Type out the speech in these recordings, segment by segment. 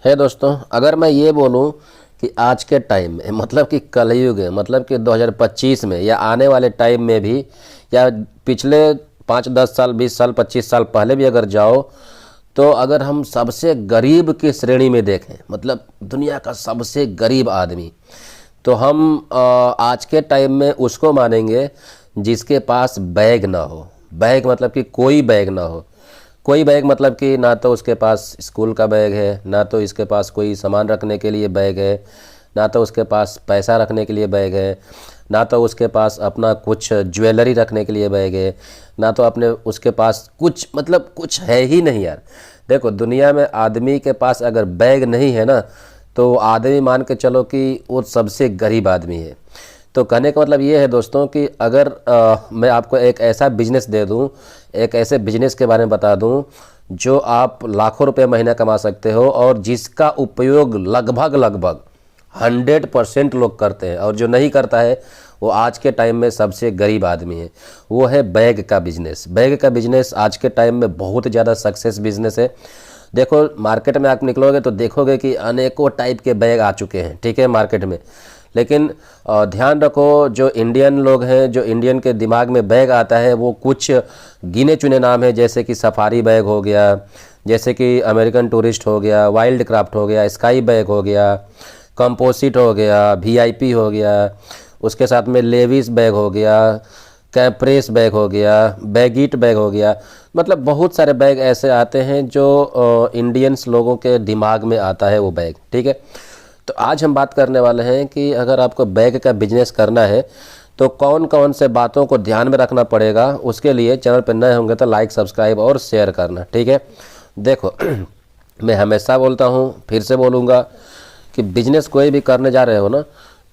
है दोस्तों, अगर मैं ये बोलूं कि आज के टाइम में मतलब कि कलयुग है, मतलब कि 2025 में या आने वाले टाइम में भी या पिछले 5-10 साल 20 साल 25 साल पहले भी अगर जाओ, तो अगर हम सबसे गरीब की श्रेणी में देखें, मतलब दुनिया का सबसे गरीब आदमी, तो हम आज के टाइम में उसको मानेंगे जिसके पास बैग ना हो। बैग मतलब कि कोई बैग ना हो। कोई बैग मतलब कि ना तो उसके पास स्कूल का बैग है, ना तो इसके पास कोई सामान रखने के लिए बैग है, ना तो उसके पास पैसा रखने के लिए बैग है, ना तो उसके पास अपना कुछ ज्वेलरी रखने के लिए बैग है, ना तो अपने उसके पास कुछ, मतलब कुछ है ही नहीं यार। देखो, दुनिया में आदमी के पास अगर बैग नहीं है ना, तो आदमी मान के चलो कि वो सबसे गरीब आदमी है। तो कहने का मतलब ये है दोस्तों कि अगर मैं आपको एक ऐसा बिजनेस दे दूं, एक ऐसे बिजनेस के बारे में बता दूं जो आप लाखों रुपए महीना कमा सकते हो और जिसका उपयोग लगभग लगभग 100% लोग करते हैं, और जो नहीं करता है वो आज के टाइम में सबसे गरीब आदमी है। वो है बैग का बिजनेस। बैग का बिजनेस आज के टाइम में बहुत ज़्यादा सक्सेस बिजनेस है। देखो, मार्केट में आप निकलोगे तो देखोगे कि अनेकों टाइप के बैग आ चुके हैं, ठीक है, मार्केट में। लेकिन ध्यान रखो, जो इंडियन लोग हैं, जो इंडियन के दिमाग में बैग आता है वो कुछ गिने चुने नाम है, जैसे कि सफारी बैग हो गया, जैसे कि अमेरिकन टूरिस्ट हो गया, वाइल्ड क्राफ्ट हो गया, स्काई बैग हो गया, कंपोजिट हो गया, वीआईपी हो गया, उसके साथ में लेविस बैग हो गया, कैप्रेस बैग हो गया, बैगिट बैग हो गया। मतलब बहुत सारे बैग ऐसे आते हैं जो इंडियंस लोगों के दिमाग में आता है वो बैग, ठीक है। तो आज हम बात करने वाले हैं कि अगर आपको बैग का बिजनेस करना है तो कौन कौन से बातों को ध्यान में रखना पड़ेगा। उसके लिए चैनल पर नए होंगे तो लाइक सब्सक्राइब और शेयर करना, ठीक है। देखो मैं हमेशा बोलता हूँ, फिर से बोलूँगा कि बिजनेस कोई भी करने जा रहे हो ना,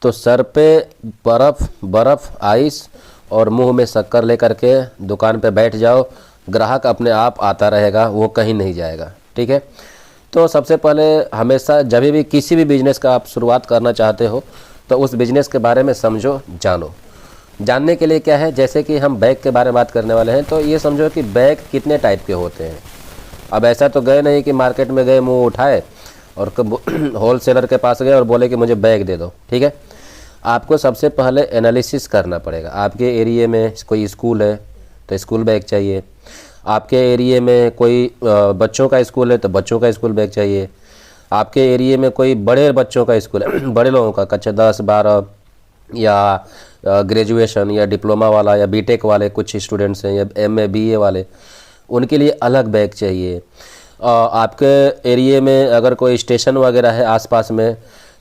तो सर पे बर्फ़ बर्फ़ आइस और मुंह में शक्कर लेकर के दुकान पे बैठ जाओ। ग्राहक अपने आप आता रहेगा, वो कहीं नहीं जाएगा, ठीक है। तो सबसे पहले हमेशा जब भी किसी भी बिजनेस का आप शुरुआत करना चाहते हो तो उस बिजनेस के बारे में समझो, जानो। जानने के लिए क्या है, जैसे कि हम बैग के बारे में बात करने वाले हैं, तो ये समझो कि बैग कितने टाइप के होते हैं। अब ऐसा तो गए नहीं कि मार्केट में गए, मुंह उठाए और होल सेलर के पास गए और बोले कि मुझे बैग दे दो, ठीक है। आपको सबसे पहले एनालिसिस करना पड़ेगा। आपके एरिए में कोई स्कूल है तो स्कूल बैग चाहिए, आपके एरिए में कोई बच्चों का स्कूल है तो बच्चों का स्कूल बैग चाहिए, आपके एरिए में कोई बड़े बच्चों का स्कूल है बड़े लोगों का, कक्षा 10-12 या ग्रेजुएशन या डिप्लोमा वाला या बीटेक वाले कुछ स्टूडेंट्स हैं, या एमए बीए वाले, उनके लिए अलग बैग चाहिए। आपके एरिए में अगर कोई स्टेशन वगैरह है आसपास में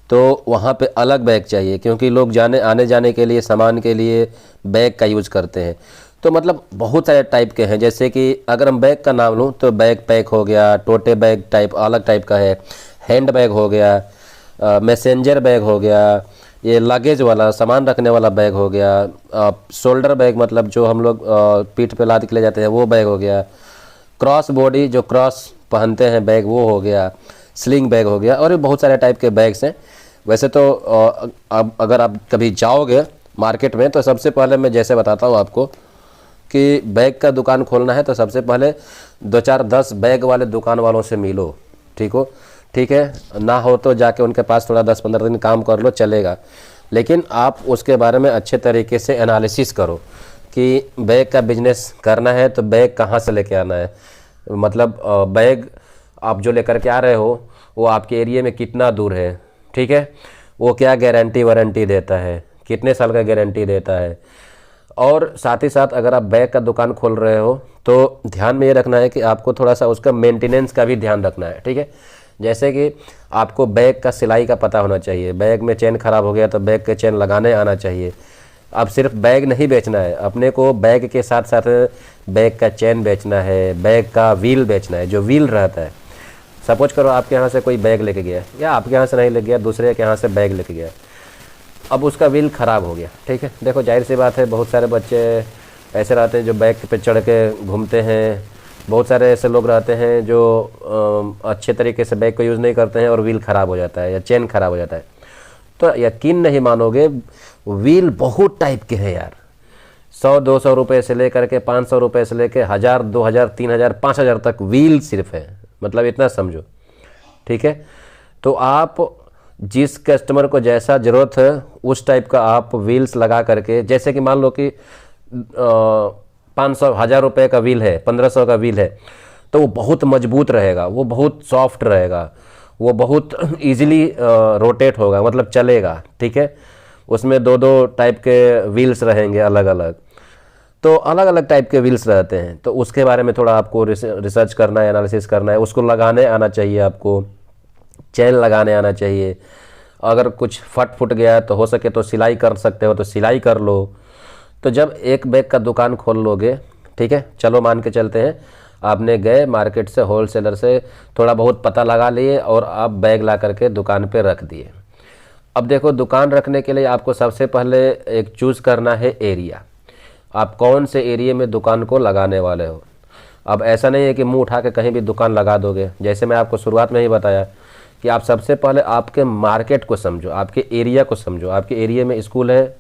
तो वहाँ पे अलग बैग चाहिए, क्योंकि लोग जाने आने जाने के लिए, सामान के लिए बैग का यूज़ करते हैं। तो मतलब बहुत सारे टाइप के हैं। जैसे कि अगर हम बैग का नाम लूँ तो बैग पैक हो गया, टोटे बैग टाइप अलग टाइप का है, हैंड बैग हो गया, मैसेंजर बैग हो गया, ये लगेज वाला सामान रखने वाला बैग हो गया, शोल्डर बैग मतलब जो हम लोग पीठ पे लाद के ले जाते हैं वो बैग हो गया, क्रॉस बॉडी जो क्रॉस पहनते हैं बैग वो हो गया, स्लिंग बैग हो गया, और भी बहुत सारे टाइप के बैग्स हैं। वैसे तो अब अगर आप कभी जाओगे मार्केट में तो सबसे पहले मैं जैसे बताता हूँ आपको कि बैग का दुकान खोलना है तो सबसे पहले 2-4-10 बैग वाले दुकान वालों से मिलो, ठीक है। ना हो तो जाके उनके पास थोड़ा 10-15 दिन काम कर लो, चलेगा। लेकिन आप उसके बारे में अच्छे तरीके से एनालिसिस करो कि बैग का बिजनेस करना है तो बैग कहाँ से लेके आना है। मतलब बैग आप जो लेकर के आ रहे हो वो आपके एरिया में कितना दूर है, ठीक है। वो क्या गारंटी वारंटी देता है, कितने साल का गारंटी देता है। और साथ ही साथ अगर आप बैग का दुकान खोल रहे हो तो ध्यान में ये रखना है कि आपको थोड़ा सा उसका मेंटेनेंस का भी ध्यान रखना है, ठीक है। जैसे कि आपको बैग का सिलाई का पता होना चाहिए, बैग में चेन ख़राब हो गया तो बैग के चेन लगाने आना चाहिए। अब सिर्फ बैग नहीं बेचना है, अपने को बैग के साथ साथ बैग का चेन बेचना है, बैग का व्हील बेचना है, जो व्हील रहता है। सपोज करो आपके यहाँ से कोई बैग लेके गया, या आपके यहाँ से नहीं लेके गया, दूसरे के यहाँ से बैग लेके गया, अब उसका व्हील ख़राब हो गया, ठीक है। देखो जाहिर सी बात है, बहुत सारे बच्चे ऐसे रहते हैं जो बैग पे चढ़ के घूमते हैं, बहुत सारे ऐसे लोग रहते हैं जो अच्छे तरीके से बैग को यूज़ नहीं करते हैं और व्हील ख़राब हो जाता है या चेन ख़राब हो जाता है। तो यकीन नहीं मानोगे, व्हील बहुत टाइप के हैं यार। 100-200 रुपये से लेकर के 500 रुपये से लेकर 1000, 2000, 3000, 5000 तक व्हील सिर्फ है, मतलब इतना समझो, ठीक है। तो आप जिस कस्टमर को जैसा ज़रूरत है उस टाइप का आप व्हील्स लगा करके, जैसे कि मान लो कि 500 1000 रुपये का व्हील है, 1500 का व्हील है, तो वो बहुत मजबूत रहेगा, वो बहुत सॉफ्ट रहेगा, वो बहुत इजीली रोटेट होगा, मतलब चलेगा, ठीक है। उसमें दो दो टाइप के व्हील्स रहेंगे अलग अलग, तो अलग अलग टाइप के व्हील्स रहते हैं। तो उसके बारे में थोड़ा आपको रिसर्च करना है, एनालिसिस करना है, उसको लगाने आना चाहिए, आपको चैन लगाने आना चाहिए। अगर कुछ फट फुट गया तो हो सके तो सिलाई कर सकते हो तो सिलाई कर लो। तो जब एक बैग का दुकान खोल लोगे, ठीक है, चलो मान के चलते हैं आपने गए मार्केट से, होलसेलर से थोड़ा बहुत पता लगा लिए और आप बैग ला करके दुकान पे रख दिए। अब देखो, दुकान रखने के लिए आपको सबसे पहले एक चूज़ करना है एरिया, आप कौन से एरिया में दुकान को लगाने वाले हो। अब ऐसा नहीं है कि मुंह उठा के कहीं भी दुकान लगा दोगे, जैसे मैं आपको शुरुआत में ही बताया कि आप सबसे पहले आपके मार्केट को समझो, आपके एरिया को समझो। आपके एरिया में स्कूल है,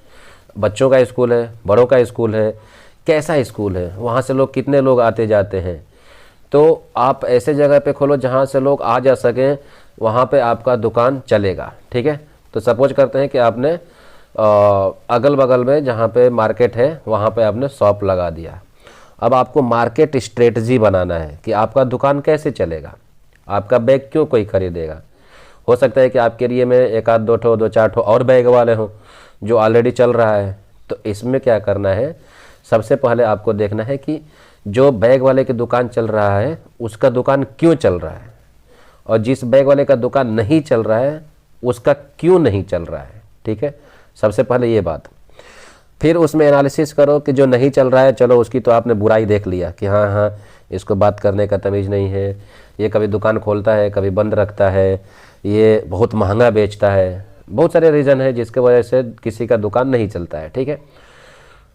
बच्चों का स्कूल है, बड़ों का स्कूल है, कैसा स्कूल है, वहाँ से लोग कितने लोग आते जाते हैं। तो आप ऐसे जगह पे खोलो जहाँ से लोग आ जा सकें, वहाँ पे आपका दुकान चलेगा, ठीक है। तो सपोज करते हैं कि आपने अगल बगल में जहाँ पे मार्केट है वहाँ पे आपने शॉप लगा दिया। अब आपको मार्केट स्ट्रेटजी बनाना है कि आपका दुकान कैसे चलेगा, आपका बैग क्यों कोई खरीदेगा। हो सकता है कि आपके एरिया में एक आध दो चार ठो और बैग वाले हों जो ऑलरेडी चल रहा है। तो इसमें क्या करना है, सबसे पहले आपको देखना है कि जो बैग वाले की दुकान चल रहा है उसका दुकान क्यों चल रहा है, और जिस बैग वाले का दुकान नहीं चल रहा है उसका क्यों नहीं चल रहा है, ठीक है। सबसे पहले ये बात, फिर उसमें एनालिसिस करो कि जो नहीं चल रहा है, चलो उसकी तो आपने बुराई देख लिया कि हाँ इसको बात करने का तमीज़ नहीं है, ये कभी दुकान खोलता है कभी बंद रखता है, ये बहुत महंगा बेचता है, बहुत सारे रीज़न है जिसके वजह से किसी का दुकान नहीं चलता है, ठीक है।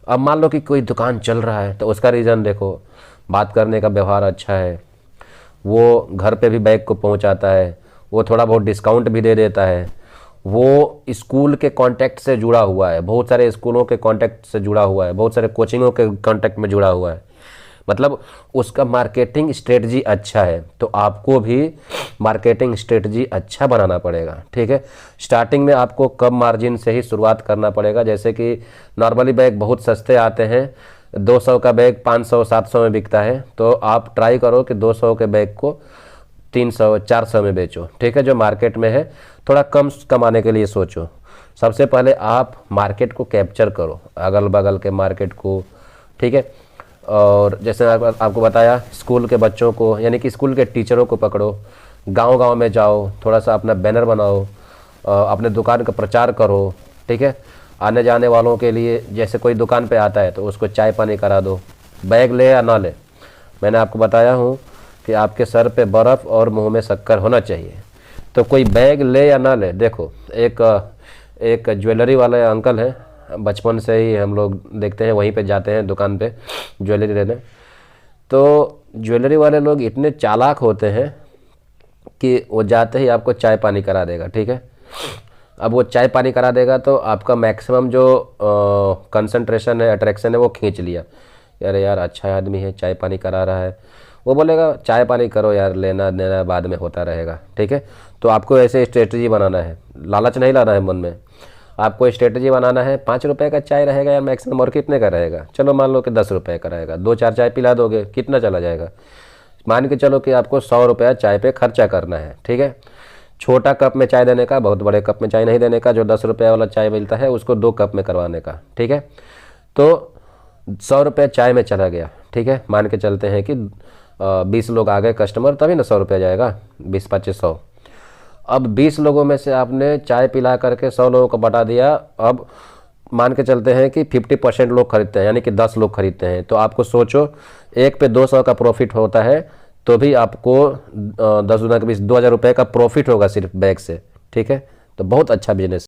अब मान लो कि कोई दुकान चल रहा है तो उसका रीज़न देखो, बात करने का व्यवहार अच्छा है, वो घर पे भी बैग को पहुंचाता है, वो थोड़ा बहुत डिस्काउंट भी दे देता है, वो स्कूल के कांटेक्ट से जुड़ा हुआ है, बहुत सारे स्कूलों के कांटेक्ट से जुड़ा हुआ है, बहुत सारे कोचिंगों के कांटेक्ट में जुड़ा हुआ है, मतलब उसका मार्केटिंग स्ट्रेटजी अच्छा है। तो आपको भी मार्केटिंग स्ट्रेटजी अच्छा बनाना पड़ेगा, ठीक है। स्टार्टिंग में आपको कम मार्जिन से ही शुरुआत करना पड़ेगा, जैसे कि नॉर्मली बैग बहुत सस्ते आते हैं, 200 का बैग 500-700 में बिकता है, तो आप ट्राई करो कि 200 के बैग को 300-400 में बेचो, ठीक है। जो मार्केट में है थोड़ा कम कमाने के लिए सोचो। सबसे पहले आप मार्केट को कैप्चर करो, अगल बगल के मार्केट को, ठीक है। और जैसे आपको बताया, स्कूल के बच्चों को यानी कि स्कूल के टीचरों को पकड़ो, गांव-गांव में जाओ, थोड़ा सा अपना बैनर बनाओ, अपने दुकान का प्रचार करो, ठीक है। आने जाने वालों के लिए जैसे कोई दुकान पे आता है तो उसको चाय पानी करा दो, बैग ले या ना ले। मैंने आपको बताया हूँ कि आपके सर पे बर्फ़ और मुंह में शक्कर होना चाहिए। तो कोई बैग ले या ना ले, देखो एक ज्वेलरी वाले अंकल हैं, बचपन से ही हम लोग देखते हैं, वहीं पे जाते हैं दुकान पे ज्वेलरी लेने। तो ज्वेलरी वाले लोग इतने चालाक होते हैं कि वो जाते ही आपको चाय पानी करा देगा, ठीक है। अब वो चाय पानी करा देगा तो आपका मैक्सिमम जो कंसंट्रेशन है, अट्रैक्शन है, वो खींच लिया, अरे यार अच्छा आदमी है, चाय पानी करा रहा है, वो बोलेगा चाय पानी करो यार, लेना देना बाद में होता रहेगा, ठीक है। तो आपको ऐसे स्ट्रेटजी बनाना है, लालच नहीं लाना है मन में, आपको स्ट्रेटजी बनाना है। 5 रुपये का चाय रहेगा यार मैक्सिमम, और कितने का रहेगा, चलो मान लो कि 10 रुपये का रहेगा, 2-4 चाय पिला दोगे, कितना चला जाएगा। मान के चलो कि आपको 100 रुपया चाय पे खर्चा करना है, ठीक है। छोटा कप में चाय देने का, बहुत बड़े कप में चाय नहीं देने का, जो 10 रुपये वाला चाय मिलता है उसको 2 कप में करवाने का, ठीक है। तो 100 रुपये चाय में चला गया, ठीक है। मान के चलते हैं कि 20 लोग आ गए कस्टमर, तभी ना 100 रुपया जाएगा, 20-25-100। अब 20 लोगों में से आपने चाय पिला करके 100 लोगों को बटा दिया। अब मान के चलते हैं कि 50% लोग खरीदते हैं, यानी कि 10 लोग खरीदते हैं, तो आपको सोचो एक पे 200 का प्रॉफिट होता है, तो भी आपको 10 गुना के 20 2000 रुपये का प्रॉफिट होगा सिर्फ बैग से, ठीक है। तो बहुत अच्छा बिजनेस।